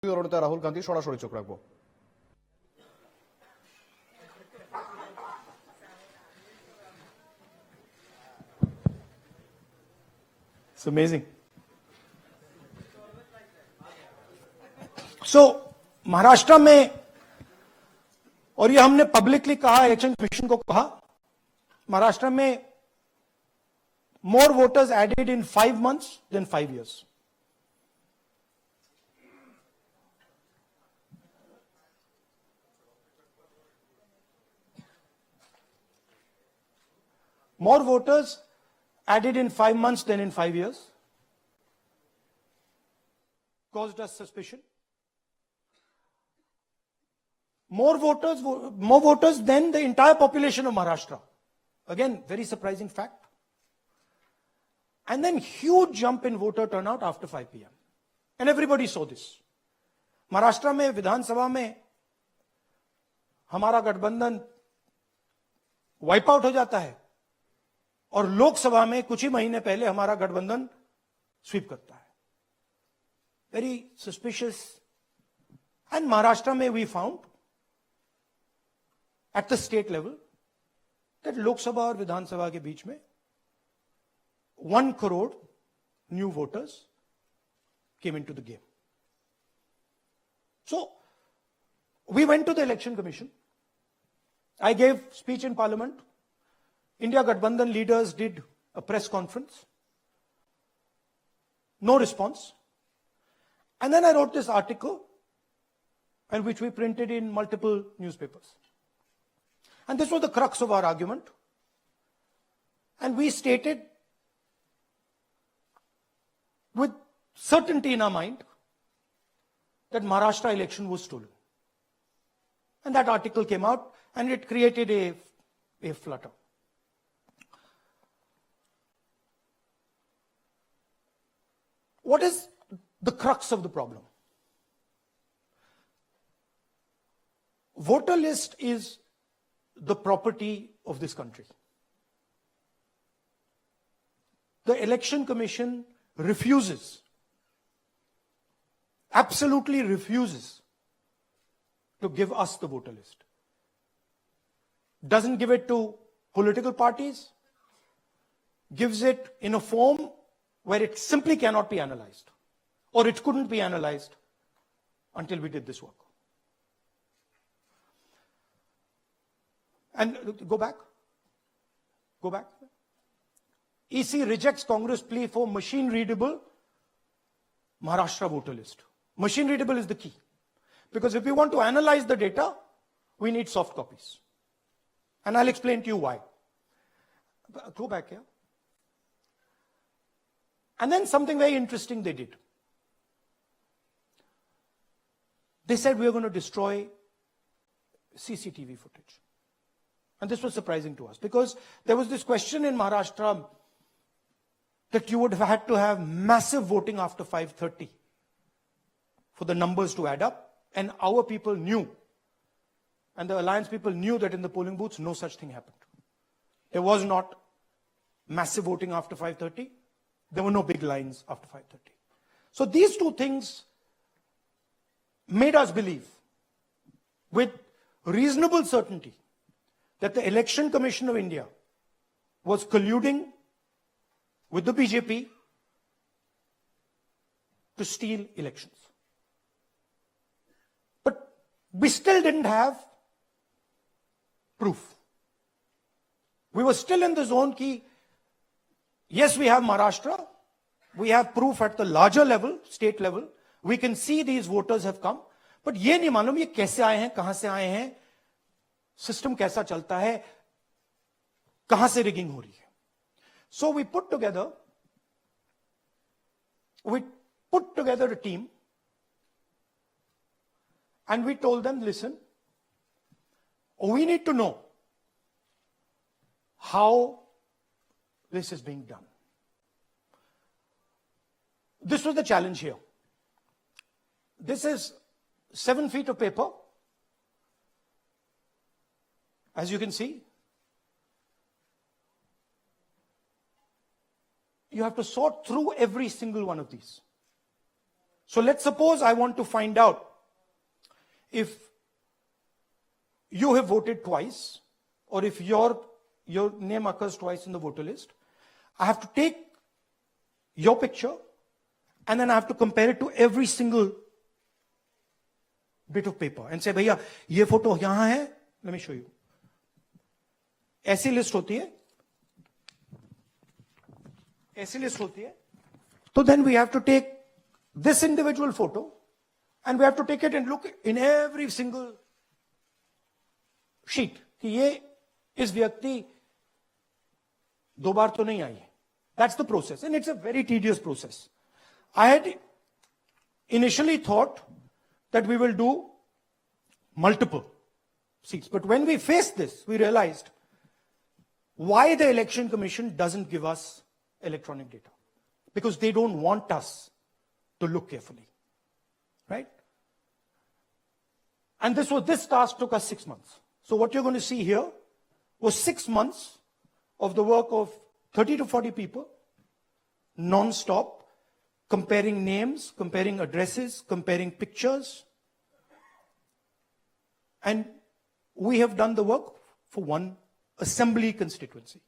রাহুল গান্ধী সরাসরি চোখ রাখবো। It's amazing. So महाराष्ट्र में, और ये हमने पब्लिकली कहा, इलेक्शन कमीशन को कहा, महाराष्ट्र में more voters added in 5 months than 5 years. More voters added in 5 months than in 5 years. Caused us suspicion. More voters than the entire population of Maharashtra. Again, very surprising fact. And then huge jump in voter turnout after 5 p.m. And everybody saw this. Maharashtra में विधानसभा में हमारा गठबंधन wipe out हो जाता है और लोकसभा में कुछ ही महीने पहले हमारा गठबंधन स्वीप करता है. Very suspicious. एंड महाराष्ट्र में we found at the state level that Lok Sabha और विधानसभा के बीच में 1 crore new voters came into the game. So we went to the election commission. I gave speech in parliament. India Gadbandhan leaders did a press conference. No response. And then I wrote this article, and which we printed in multiple newspapers. And this was the crux of our argument. And we stated with certainty in our mind that Maharashtra election was stolen. And that article came out, and it created a flutter. What is the crux of the problem? Voter list is the property of this country. The election commission refuses, absolutely refuses to give us the voter list. Doesn't give it to political parties, gives it in a form where it simply cannot be analyzed, or it couldn't be analyzed until we did this work. And go back. EC rejects Congress plea for machine readable Maharashtra voter list. Machine readable is the key. Because if we want to analyze the data, we need soft copies. And I'll explain to you why. Go back here. And then something very interesting they did. They said we are going to destroy CCTV footage. And this was surprising to us because there was this question in Maharashtra that you would have had to have massive voting after 5:30 for the numbers to add up. And our people knew, and the alliance people knew, that in the polling booths no such thing happened. There was not massive voting after 5:30. There were no big lines after 5:30. So these two things made us believe with reasonable certainty that the Election Commission of India was colluding with the BJP to steal elections. But we still didn't have proof. We were still in the zone ki, yes, we have Maharashtra. We have proof at the larger level, state level. We can see these voters have come. But ये नहीं मालूम ये कैसे आए हैं, कहां से आए हैं, सिस्टम कैसा चलता है, कहां से रिगिंग हो रही है. So we put together a team, and we told them, listen, we need to know how this is being done. This was the challenge here. This is 7 feet of paper. As you can see, you have to sort through every single one of these. So let's suppose I want to find out if you have voted twice, or if your name occurs twice in the voter list. I have to take your picture and then I have to compare it to every single bit of paper and say, भैया ये photo यहां है, let me show you. ऐसी list होती है, ऐसी list होती है. So then we have to take this individual photo and we have to take it and look in every single sheet कि ये इस व्यक्ति दो बार तो नहीं आई है. That's the process, and it's a very tedious process. I had initially thought that we will do multiple seats, but when we faced this, we realized why the Election Commission doesn't give us electronic data. Because they don't want us to look carefully, right? And this task took us 6 months. So what you're going to see here was 6 months of the work of 30 to 40 people, non-stop, comparing names, comparing addresses, comparing pictures. And we have done the work for one assembly constituency.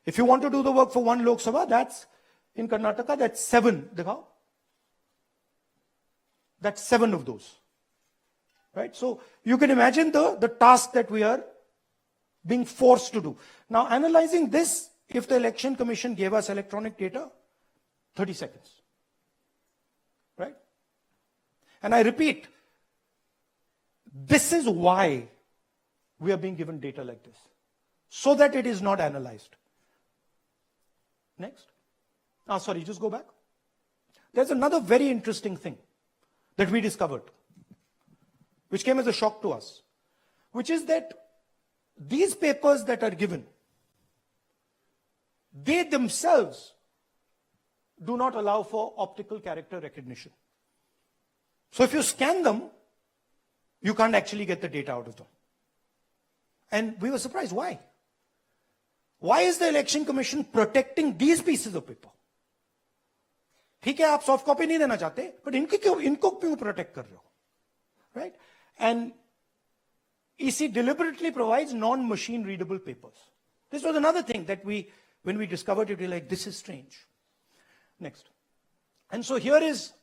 If you want to do the work for one Lok Sabha, that's in Karnataka, that's 7. That's 7 of those. Right? So you can imagine the task that we are being forced to do. Now, analyzing this, if the Election Commission gave us electronic data, 30 seconds. Right? And I repeat, this is why we are being given data like this, so that it is not analyzed. Next. Sorry, just go back. There's another very interesting thing that we discovered, which came as a shock to us, which is that these papers that are given, they themselves do not allow for optical character recognition. So if you scan them, you can't actually get the data out of them. And we were surprised. Why? Why is the Election Commission protecting these pieces of paper? ठीक है, आप soft copy नहीं देना चाहते, but इनको क्यों protect कर रहे हो? Right? And EC deliberately provides non-machine readable papers. This was another thing that when we discovered it, we were like, this is strange. Next. And so here is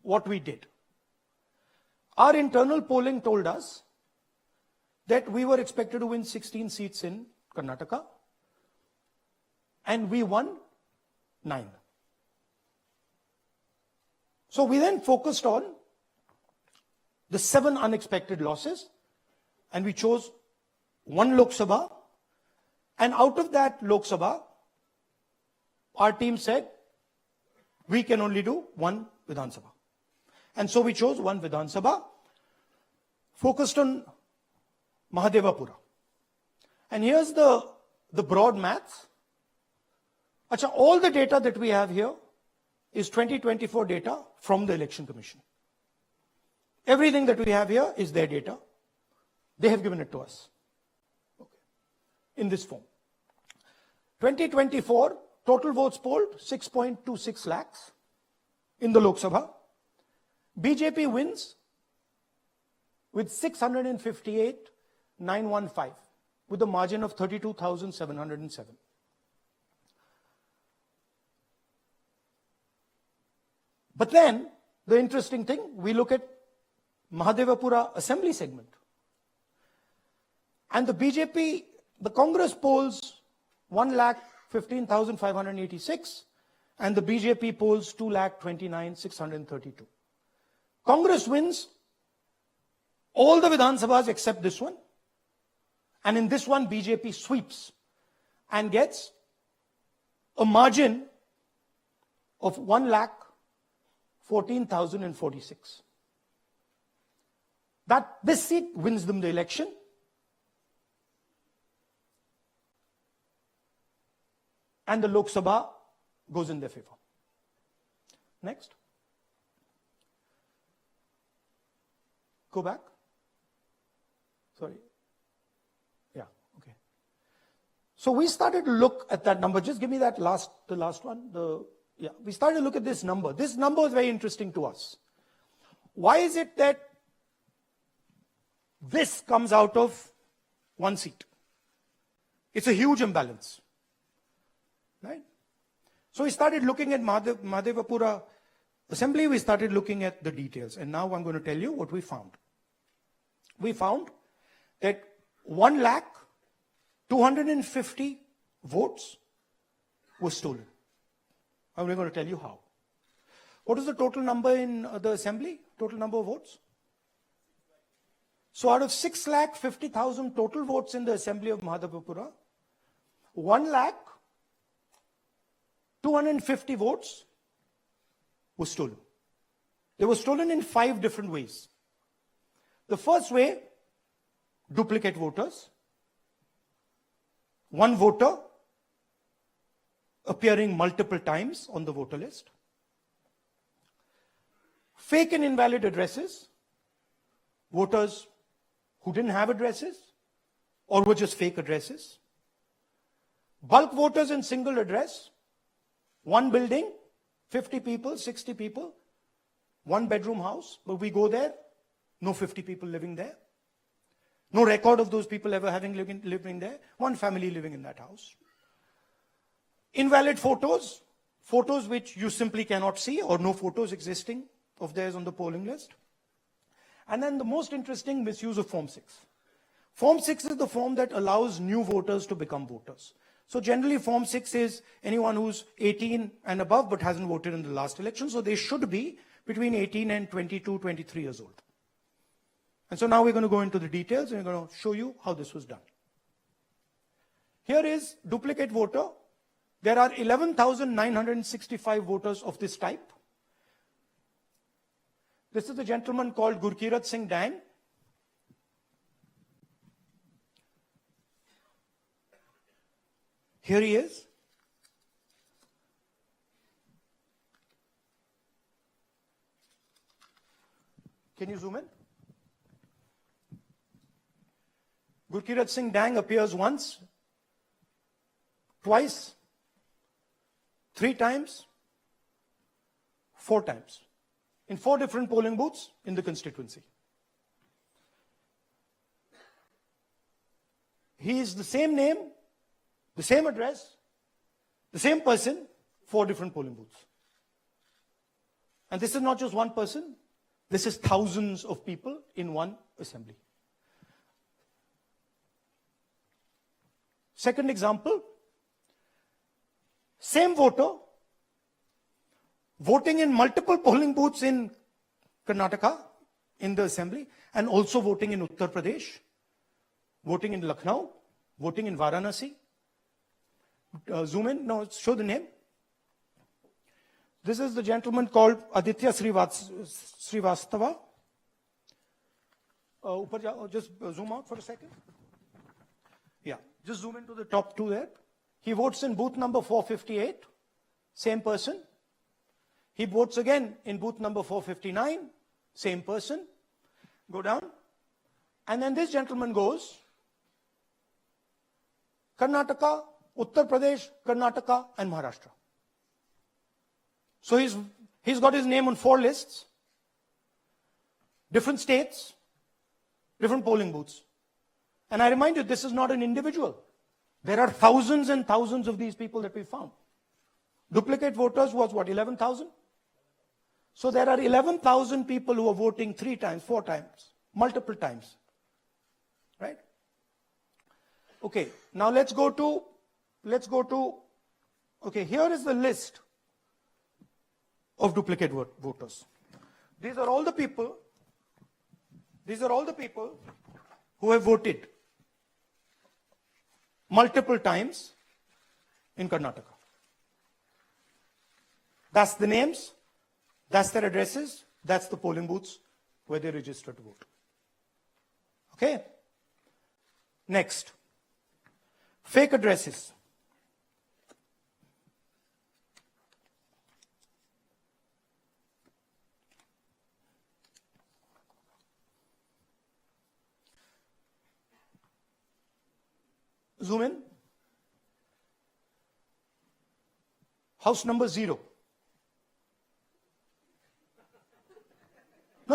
what we did. Our internal polling told us that we were expected to win 16 seats in Karnataka, and we won 9. So we then focused on the 7 unexpected losses, and we chose 1 Lok Sabha, and out of that Lok Sabha, our team said, we can only do 1 Vidhan Sabha. And so we chose 1 Vidhan Sabha, focused on Mahadevapura. And here's the broad maths. Achha, all the data that we have here is 2024 data from the Election Commission. Everything that we have here is their data. They have given it to us. Okay. In this form. 2024, total votes polled, 6.26 lakhs in the Lok Sabha. BJP wins with 658,915 with a margin of 32,707. But then, the interesting thing, we look at Mahadevapura assembly segment. And the BJP, the Congress polls 1,15,586 and the BJP polls 2,29,632. Congress wins all the Vidhan Sabhas except this one. And in this one, BJP sweeps and gets a margin of 1,14,046. This seat wins them the election. And the Lok Sabha goes in their favor. Next. Go back. Sorry. Yeah, okay. So we started to look at that number. Just give me that the last one. we started to look at this number. This number is very interesting to us. Why is it that this comes out of one seat? It's a huge imbalance, right? So we started looking at Mahadevapura Assembly, we started looking at the details, and now I'm going to tell you what we found. We found that 1,250,000 votes were stolen. And we're going to tell you how. What is the total number in the assembly? Total number of votes? So out of 6,50,000 total votes in the assembly of Mahadevapura, 1,250,000 votes were stolen. They were stolen in 5 different ways. The first way, duplicate voters. One voter appearing multiple times on the voter list. Fake and invalid addresses. Voters who didn't have addresses or were just fake addresses. Bulk voters in single address. One building, 50 people, 60 people, one bedroom house, but we go there, no 50 people living there. No record of those people ever having living there. One family living in that house. Invalid photos, photos which you simply cannot see or no photos existing of theirs on the polling list. And then the most interesting, misuse of Form 6. Form 6 is the form that allows new voters to become voters. So generally Form 6 is anyone who's 18 and above but hasn't voted in the last election. So they should be between 18 and 22, 23 years old. And so now we're going to go into the details and we're going to show you how this was done. Here is duplicate voter. There are 11,965 voters of this type. This is a gentleman called Gurkirat Singh Dang. Here he is. Can you zoom in? Gurkirat Singh Dang appears once, twice, 3 times, 4 times. In 4 different polling booths in the constituency. He is the same name, the same address, the same person, 4 different polling booths. And this is not just one person, this is thousands of people in one assembly. Second example, same voter, voting in multiple polling booths in Karnataka, in the assembly, and also voting in Uttar Pradesh, voting in Lucknow, voting in Varanasi. Zoom in, no, show the name. This is the gentleman called Aditya Srivastava. Just zoom out for a second. Yeah, just zoom into the top 2 there. He votes in booth number 458, same person. He votes again in booth number 459, same person. Go down. And then this gentleman goes, Karnataka, Uttar Pradesh, Karnataka, and Maharashtra. So he's got his name on 4 lists, different states, different polling booths. And I remind you, this is not an individual. There are thousands and thousands of these people that we found. Duplicate voters was what, 11,000? So there are 11,000 people who are voting 3 times, 4 times, multiple times. Right? Okay, now let's go to, okay, here is the list of duplicate voters. These are all the people who have voted multiple times in Karnataka. That's the names, that's their addresses, that's the polling booths where they registered to vote. Okay? Next, fake addresses. Zoom in. House number 0.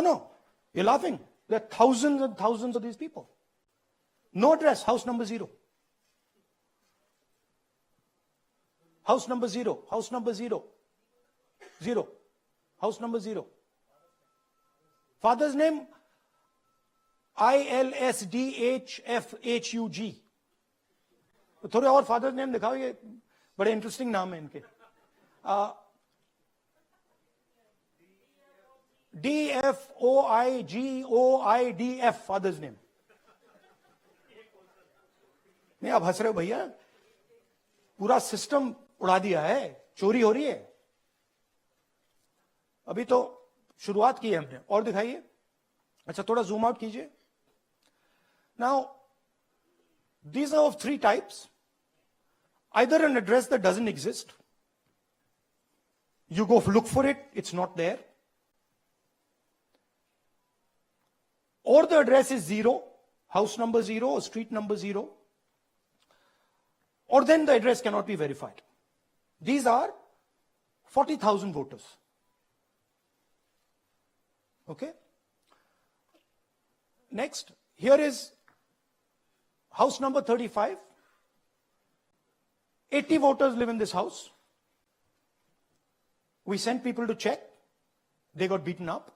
No. You're laughing. There are thousands and thousands of these people. No address, house number 0. House number 0. House number 0. 0. House number 0. Father's name, ILSDHFHUG. थोड़े और father's name दिखाओ, ये बड़े interesting नाम है इनके. DFOIGOIDF father's name. नहीं, आप हंस रहे हो भैया, पूरा सिस्टम उड़ा दिया है, चोरी हो रही है. अभी तो शुरुआत की है हमने. और दिखाइए. अच्छा, थोड़ा जूम आउट कीजिए. Now these are of 3 types. Either an address that doesn't exist, you go look for it, it's not there, or the address is 0, house number 0 or street number 0, or then the address cannot be verified. These are 40,000 voters. Okay? Next, here is house number 35. 80 voters live in this house. We sent people to check. They got beaten up.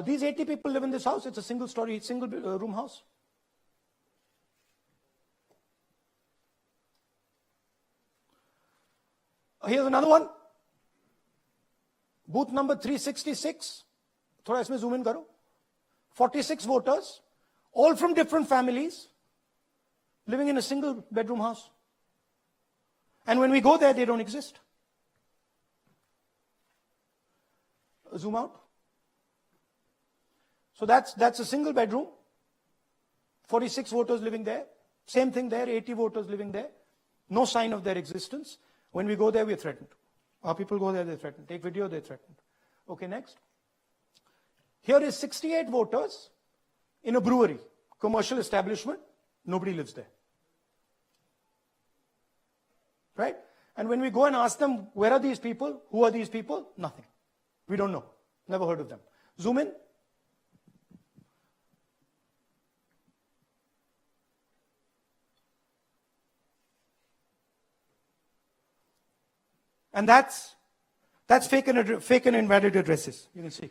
These 80 people live in this house. It's a single story, single room house. Here's another one. Booth number 366. थोड़ा इसमें zoom in करो. 46 voters, all from different families, living in a single bedroom house. And when we go there, they don't exist. Zoom out. So that's a single bedroom. 46 voters living there. Same thing there, 80 voters living there. No sign of their existence. When we go there, we're threatened. Our people go there, they're threatened. Take video, they're threatened. Okay, next. Here is 68 voters in a brewery, commercial establishment. Nobody lives there. Right? And when we go and ask them, where are these people? Who are these people? Nothing. We don't know. Never heard of them. Zoom in. And that's fake and invalid addresses. You can see.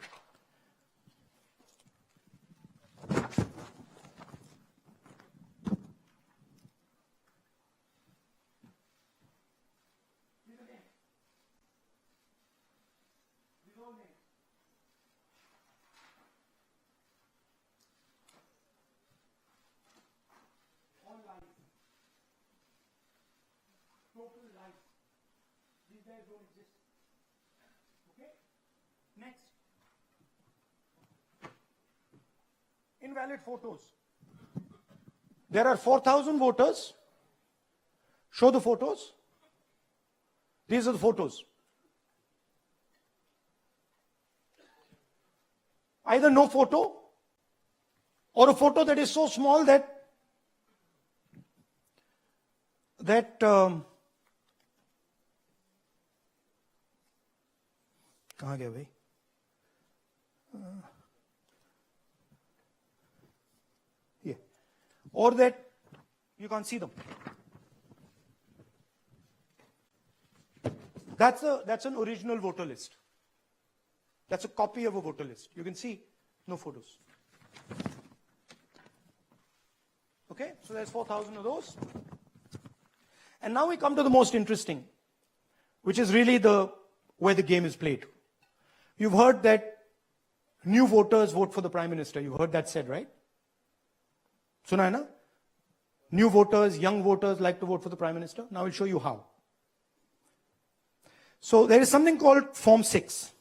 Total lies. These guys don't exist. Okay? Next. Invalid photos. There are 4,000 voters. Show the photos. These are the photos. Either no photo or a photo that is so small that कहाँ गया भाई? Yeah. Or that you can't see them. That's an original voter list. That's a copy of a voter list. You can see no photos. Okay, so there's 4,000 of those. And now we come to the most interesting, which is really where the game is played. You've heard that new voters vote for the Prime Minister. You've heard that said, right? Suna hai na? New voters, young voters like to vote for the Prime Minister. Now I'll show you how. So there is something called Form 6.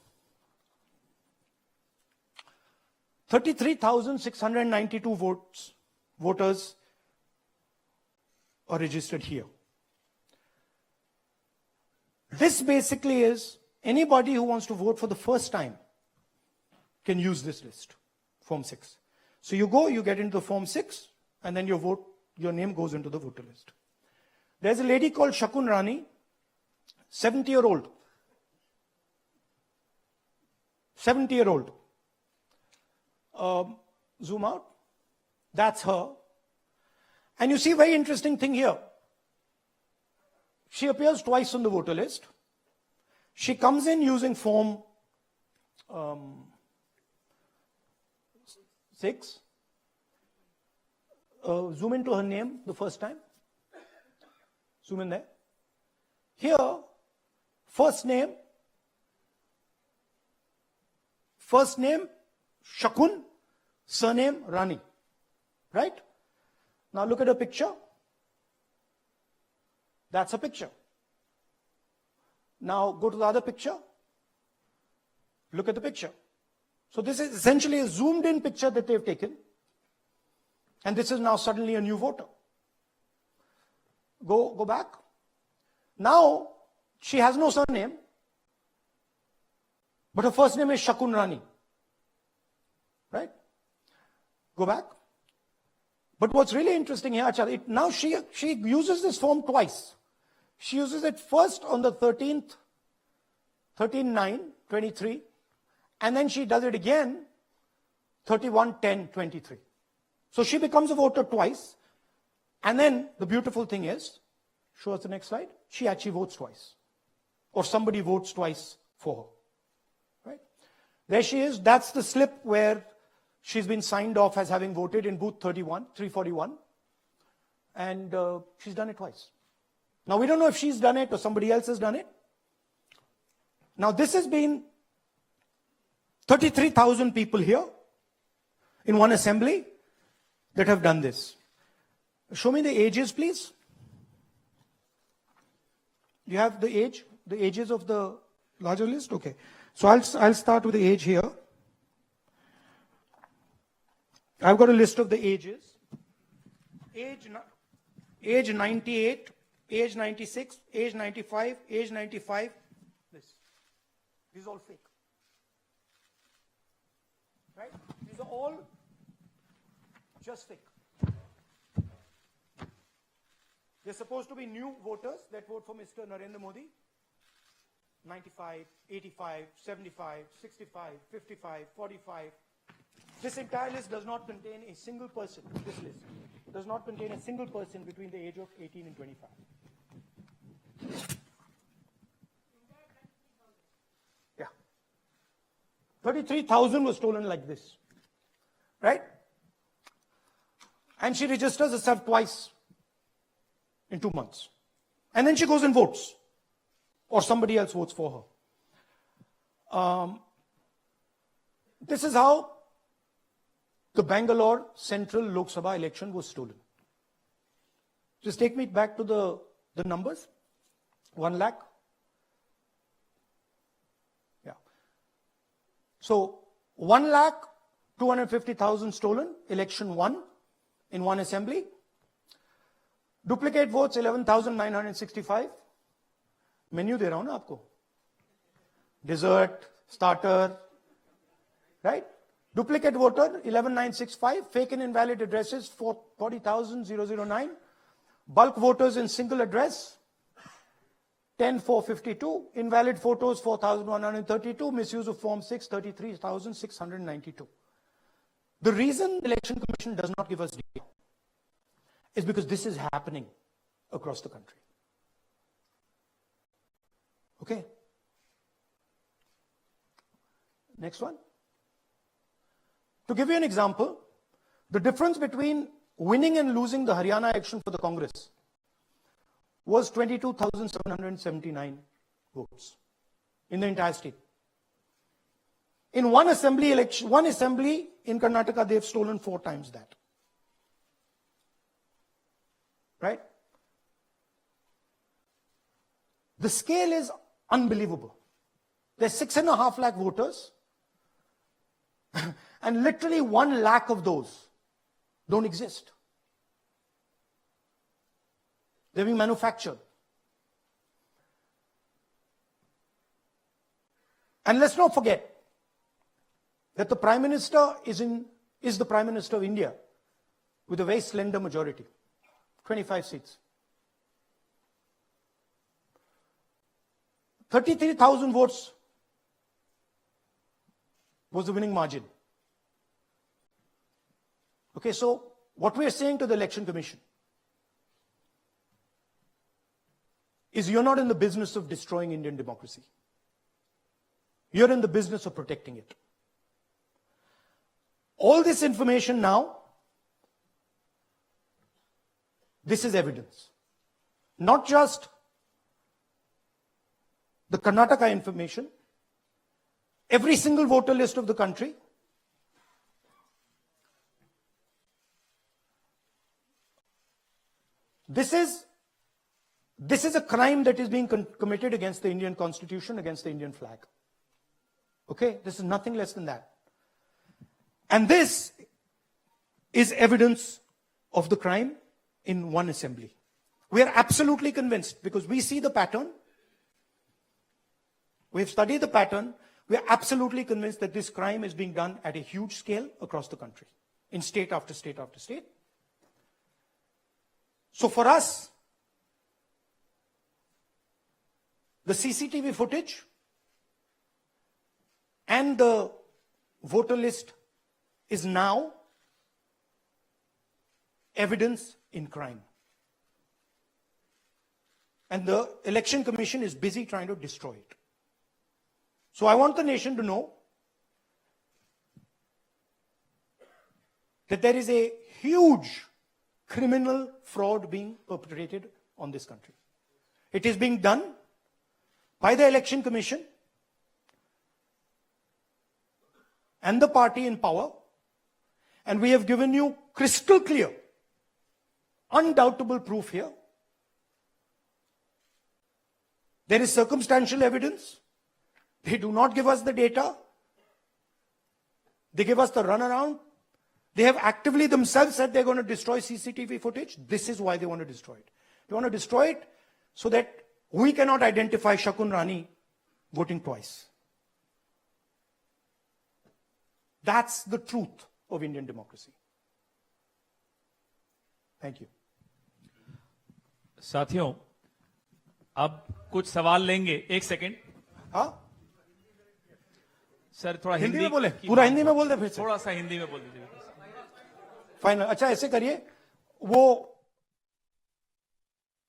33,692 voters are registered here. This basically is anybody who wants to vote for the first time can use this list, Form 6. So you go, you get into the Form 6, and then your name goes into the voter list. There's a lady called Shakun Rani, 70-year-old. 70-year-old. Zoom out. That's her. And you see a very interesting thing here. She appears twice on the voter list. She comes in using form 6. Zoom into her name the first time. Zoom in there. Here, first name Shakun, surname Rani. Right? Now look at her picture. That's a picture. Now go to the other picture. Look at the picture. So this is essentially a zoomed in picture that they've taken. And this is now suddenly a new voter. Go back. Now she has no surname, but her first name is Shakun Rani. Right? Go back. But what's really interesting here, now she uses this form twice. She uses it first on the 13th, 13/9/23, and then she does it again 31/10/23. So she becomes a voter twice. And then the beautiful thing is, show us the next slide, she actually votes twice. Or somebody votes twice for her. Right? There she is. That's the slip where she's been signed off as having voted in booth 341. And she's done it twice. Now we don't know if she's done it or somebody else has done it. Now this has been 33,000 people here in one assembly that have done this. Show me the ages, please. You have the ages of the larger list? Okay. So I'll start with the age here. I've got a list of the ages. Age 98, age 96, age 95, age 95. These are all fake. Right? These are all just fake. They're supposed to be new voters that vote for Mr. Narendra Modi. 95, 85, 75, 65, 55, 45. This entire list does not contain a single person. This list does not contain a single person between the age of 18 and 25. Yeah. 33,000 was stolen like this. Right? And she registers herself twice in 2 months. And then she goes and votes. Or somebody else votes for her. This is how the Bangalore Central Lok Sabha election was stolen. Just take me back to the numbers. 1 lakh. Yeah. So 1,250,000 stolen, election won in one assembly. Duplicate votes 11,965. Menu दे रहा हूं ना आपको. Dessert, starter, right? Duplicate voter 11,965. Fake and invalid addresses 40,009. Bulk voters in single address 10,452. Invalid photos 4,132. Misuse of form 6 33,692. The reason the Election Commission does not give us data is because this is happening across the country. Okay. Next one. To give you an example, the difference between winning and losing the Haryana election for the Congress was 22,779 votes in the entire state. In one assembly in Karnataka, they've stolen 4 times that. Right? The scale is unbelievable. There's 6.5 lakh voters, and literally 1 lakh of those don't exist. They're being manufactured. And let's not forget that the Prime Minister is the Prime Minister of India with a very slender majority, 25 seats. 33,000 votes was the winning margin. Okay, so what we are saying to the Election Commission is you're not in the business of destroying Indian democracy. You're in the business of protecting it. All this information now, this is evidence. Not just the Karnataka information, every single voter list of the country, this is a crime that is being committed against the Indian Constitution, against the Indian flag. Okay, this is nothing less than that. And this is evidence of the crime in one assembly. We are absolutely convinced, because we see the pattern. We've studied the pattern. We are absolutely convinced that this crime is being done at a huge scale across the country, in state after state after state. So for us, the CCTV footage and the voter list is now evidence in crime. And the Election Commission is busy trying to destroy it. So I want the nation to know that there is a huge criminal fraud being perpetrated on this country. It is being done by the Election Commission and the party in power, and we have given you crystal clear, undoubtable proof here. There is circumstantial evidence. They do not give us the data. They give us the runaround. They have actively themselves said they're going to destroy CCTV footage. This is why they want to destroy it. They want to destroy it so that we cannot identify Shakun Rani voting twice. That's the truth of Indian democracy. Thank you. साथियों, अब कुछ सवाल लेंगे. एक second. हाँ? Sir थोड़ा हिंदी में बोले, पूरा हिंदी में बोल दे फिर से. थोड़ा सा हिंदी में बोल दीजिए. फाइनल. अच्छा ऐसे करिए, वो